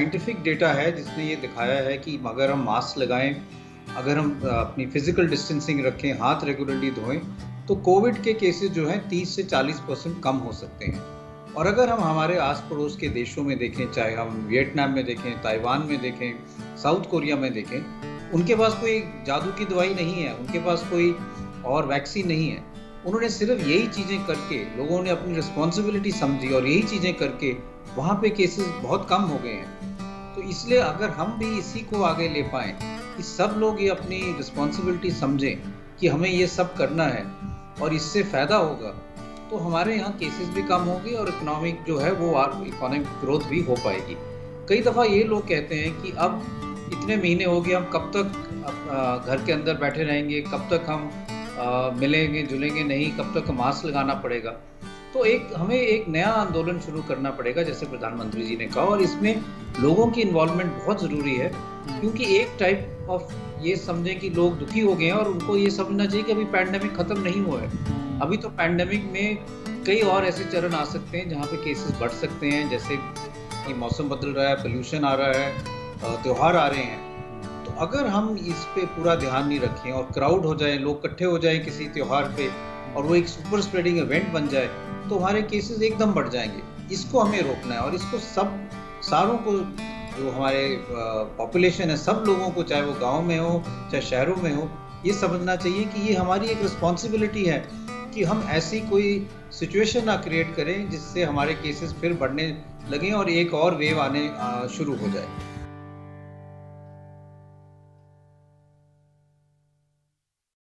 Scientific data है जिसने ये दिखाया है कि अगर हम मास्क लगाएं, अगर हम अपनी फिजिकल डिस्टेंसिंग रखें, हाथ रेगुलरली धोएं, तो कोविड के केसेस जो हैं 30 से 40% कम हो सकते हैं। और अगर हम हमारे आस पड़ोस के देशों में देखें, चाहे हम वियतनाम में देखें, ताइवान में देखें, साउथ कोरिया में देखें, उनके पास कोई जादू की दवाई नहीं है, उनके पास कोई और वैक्सीन नहीं है। उन्होंने सिर्फ यही चीज़ें करके, लोगों ने अपनी रिस्पॉन्सिबिलिटी समझी और यही चीज़ें करके वहाँ पे केसेस बहुत कम हो गए हैं। तो इसलिए अगर हम भी इसी को आगे ले पाएँ कि सब लोग ये अपनी रिस्पॉन्सिबिलिटी समझें कि हमें ये सब करना है और इससे फ़ायदा होगा, तो हमारे यहाँ केसेस भी कम होंगे और इकोनॉमिक जो है वो इकोनॉमिक ग्रोथ भी हो पाएगी। कई दफ़ा ये लोग कहते हैं कि अब इतने महीने हो गए, हम कब तक घर के अंदर बैठे रहेंगे, कब तक हम मिलेंगे जुलेंगे नहीं, कब तक मास्क लगाना पड़ेगा। तो हमें एक नया आंदोलन शुरू करना पड़ेगा, जैसे प्रधानमंत्री जी ने कहा, और इसमें लोगों की इन्वॉल्वमेंट बहुत ज़रूरी है। क्योंकि एक टाइप ऑफ ये समझें कि लोग दुखी हो गए हैं और उनको ये समझना चाहिए कि अभी पैंडेमिक ख़त्म नहीं हुआ है। अभी तो पैंडेमिक में कई और ऐसे चरण आ सकते हैं जहाँ पे केसेस बढ़ सकते हैं, जैसे कि मौसम बदल रहा है, पोल्यूशन आ रहा है, त्योहार आ रहे हैं। तो अगर हम इस पे पूरा ध्यान नहीं रखें और क्राउड हो जाए, लोग इकट्ठे हो जाएं किसी त्योहार पे और वो एक सुपर स्प्रेडिंग इवेंट बन जाए, तो हमारे केसेस एकदम बढ़ जाएंगे। इसको हमें रोकना है और इसको सारों को, जो हमारे पॉपुलेशन है, सब लोगों को, चाहे वो गाँव में हो चाहे शहरों में हो, ये समझना चाहिए कि ये हमारी एक रिस्पॉन्सिबिलिटी है कि हम ऐसी कोई सिचुएशन ना क्रिएट करें जिससे हमारे केसेस फिर बढ़ने लगें और एक और वेव आने शुरू हो जाए।